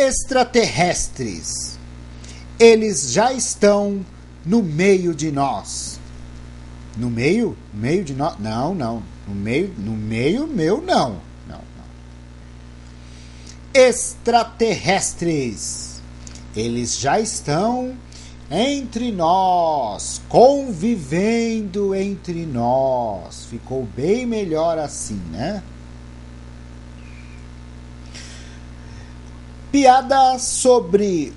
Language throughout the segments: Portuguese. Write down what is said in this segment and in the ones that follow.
Extraterrestres, eles já estão no meio de nós. No meio? No meio de nós? Não. No meio meu, não. Extraterrestres, eles já estão entre nós, convivendo entre nós. Ficou bem melhor assim, né? Piada sobre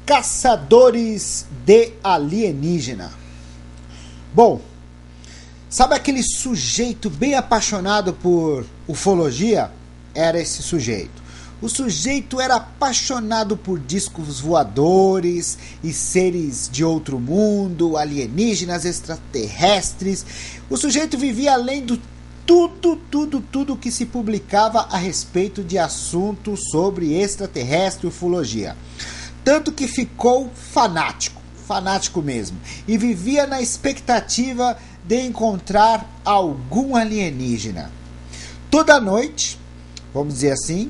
caçadores de alienígena. Bom, sabe aquele sujeito bem apaixonado por ufologia? Era esse sujeito. O sujeito era apaixonado por discos voadores e seres de outro mundo, alienígenas, extraterrestres. O sujeito vivia lendo tudo que se publicava a respeito de assuntos sobre extraterrestre e ufologia. Tanto que ficou fanático mesmo, e vivia na expectativa de encontrar algum alienígena. Toda noite, vamos dizer assim,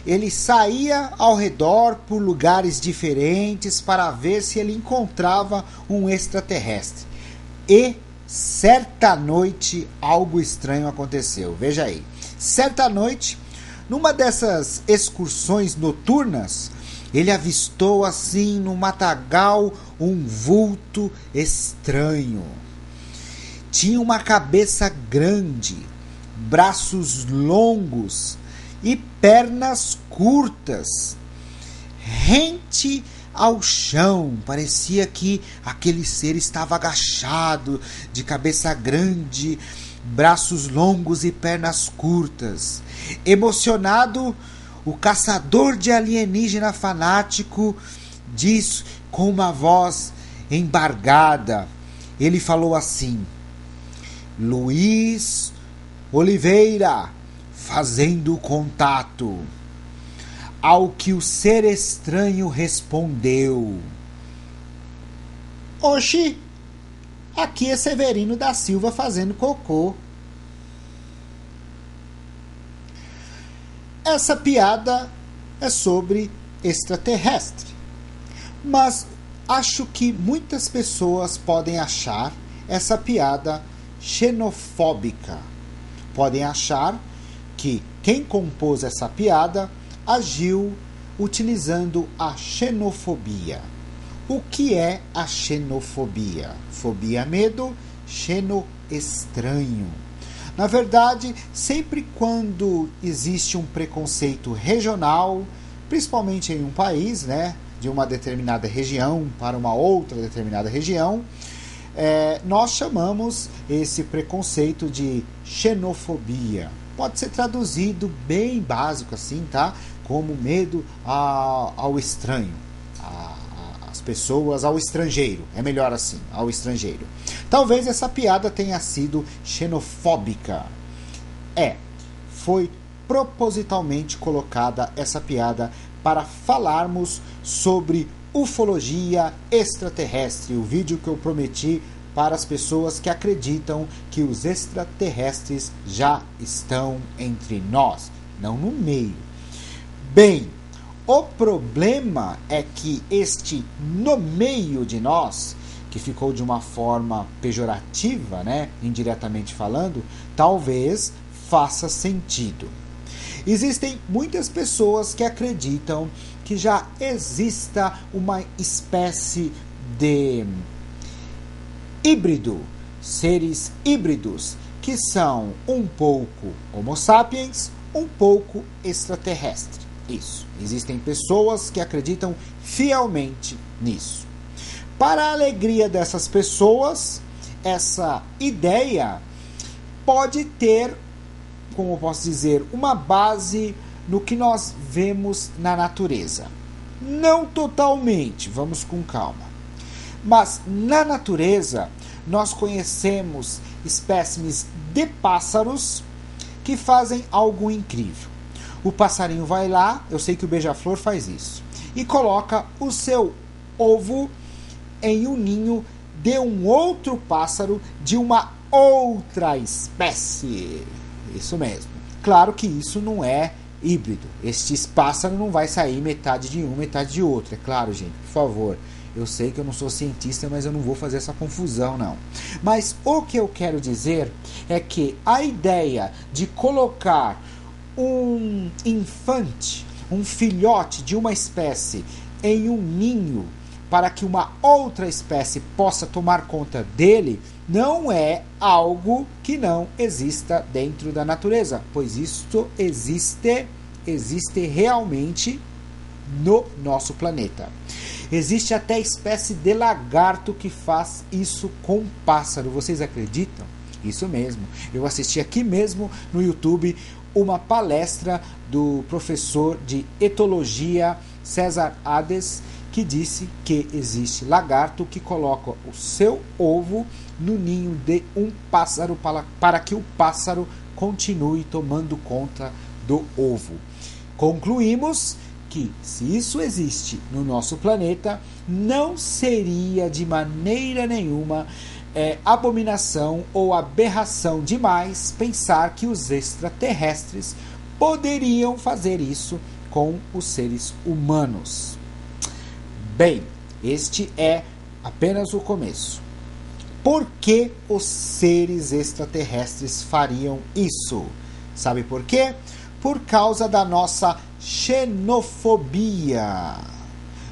ele saía ao redor por lugares diferentes para ver se ele encontrava um extraterrestre. E certa noite algo estranho aconteceu. Veja aí. Certa noite, numa dessas excursões noturnas, ele avistou assim no matagal um vulto estranho. Tinha uma cabeça grande, braços longos e pernas curtas, rente ao chão. Parecia que aquele ser estava agachado, de cabeça grande, braços longos e pernas curtas. Emocionado, o caçador de alienígena fanático diz com uma voz embargada. Ele falou assim: Luiz Oliveira, fazendo contato. Ao que o ser estranho respondeu: Oxi, aqui é Severino da Silva fazendo cocô. Essa piada é sobre extraterrestre, mas acho que muitas pessoas podem achar essa piada xenofóbica. Podem achar que quem compôs essa piada agiu utilizando a xenofobia. O que é a xenofobia? Fobia, medo, xeno, estranho. Na verdade, sempre quando existe um preconceito regional, principalmente em um país, né, de uma determinada região para uma outra determinada região, nós chamamos esse preconceito de xenofobia. Pode ser traduzido bem básico assim, tá? Como medo ao estranho, às pessoas, ao estrangeiro. É melhor assim, ao estrangeiro. Talvez essa piada tenha sido xenofóbica. Foi propositalmente colocada essa piada para falarmos sobre ufologia extraterrestre, o vídeo que eu prometi para as pessoas que acreditam que os extraterrestres já estão entre nós, não no meio. Bem, o problema é que este no meio de nós, que ficou de uma forma pejorativa, né, indiretamente falando, talvez faça sentido. Existem muitas pessoas que acreditam que já exista uma espécie de híbrido, seres híbridos, que são um pouco Homo sapiens, um pouco extraterrestre. Isso. Existem pessoas que acreditam fielmente nisso. Para a alegria dessas pessoas, essa ideia pode ter, como eu posso dizer, uma base no que nós vemos na natureza. Não totalmente, vamos com calma. Mas na natureza nós conhecemos espécimes de pássaros que fazem algo incrível. O passarinho vai lá, eu sei que o beija-flor faz isso, e coloca o seu ovo em um ninho de um outro pássaro de uma outra espécie. Isso mesmo. Claro que isso não é híbrido. Este pássaro não vai sair metade de um, metade de outro. É claro, gente, por favor. Eu sei que eu não sou cientista, mas eu não vou fazer essa confusão, não. Mas o que eu quero dizer é que a ideia de colocar um infante, um filhote de uma espécie em um ninho para que uma outra espécie possa tomar conta dele, não é algo que não exista dentro da natureza, pois isto existe realmente no nosso planeta. Existe até espécie de lagarto que faz isso com pássaro. Vocês acreditam? Isso mesmo. Eu assisti aqui mesmo no YouTube uma palestra do professor de etologia César Hades, que disse que existe lagarto que coloca o seu ovo no ninho de um pássaro para que o pássaro continue tomando conta do ovo. Concluímos que, se isso existe no nosso planeta, não seria de maneira nenhuma abominação ou aberração demais pensar que os extraterrestres poderiam fazer isso com os seres humanos. Bem, este é apenas o começo. Por que os seres extraterrestres fariam isso? Sabe por quê? Por causa da nossa xenofobia.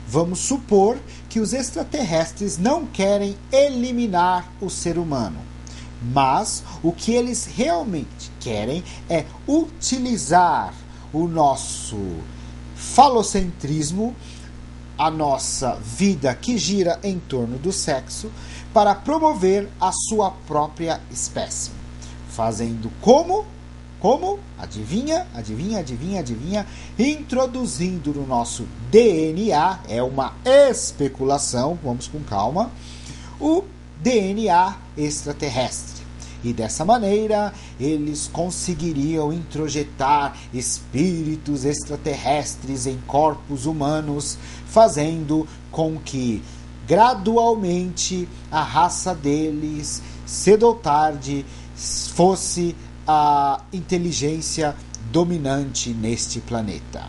Vamos supor que os extraterrestres não querem eliminar o ser humano, mas o que eles realmente querem é utilizar o nosso falocentrismo, a nossa vida que gira em torno do sexo, para promover a sua própria espécie. Fazendo como? Como? Adivinha? Introduzindo no nosso DNA, é uma especulação, vamos com calma, o DNA extraterrestre. E dessa maneira, eles conseguiriam introjetar espíritos extraterrestres em corpos humanos, fazendo com que, gradualmente, a raça deles, cedo ou tarde, fosse a inteligência dominante neste planeta.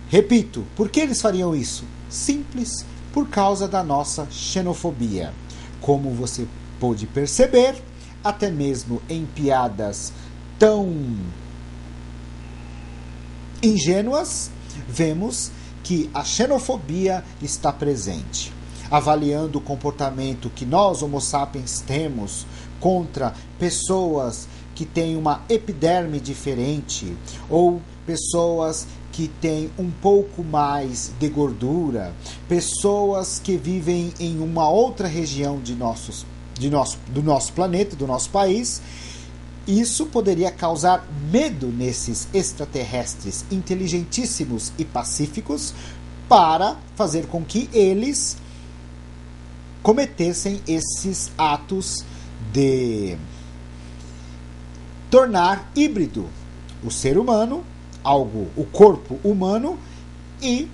Repito, por que eles fariam isso? Simples, por causa da nossa xenofobia. Como você pôde perceber, até mesmo em piadas tão ingênuas, vemos que a xenofobia está presente. Avaliando o comportamento que nós, Homo sapiens, temos contra pessoas que têm uma epiderme diferente, ou pessoas que têm um pouco mais de gordura, pessoas que vivem em uma outra região do nosso planeta, do nosso país. Isso poderia causar medo nesses extraterrestres inteligentíssimos e pacíficos, para fazer com que eles cometessem esses atos de tornar híbrido o ser humano, o corpo humano, e,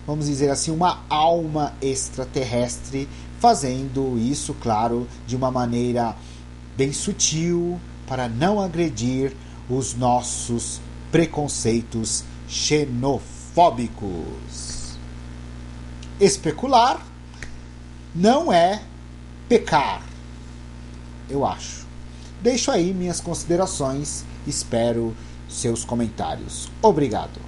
vamos dizer assim, uma alma extraterrestre, fazendo isso, claro, de uma maneira bem sutil, para não agredir os nossos preconceitos xenofóbicos. Especular não é pecar, eu acho. Deixo aí minhas considerações, espero seus comentários. Obrigado.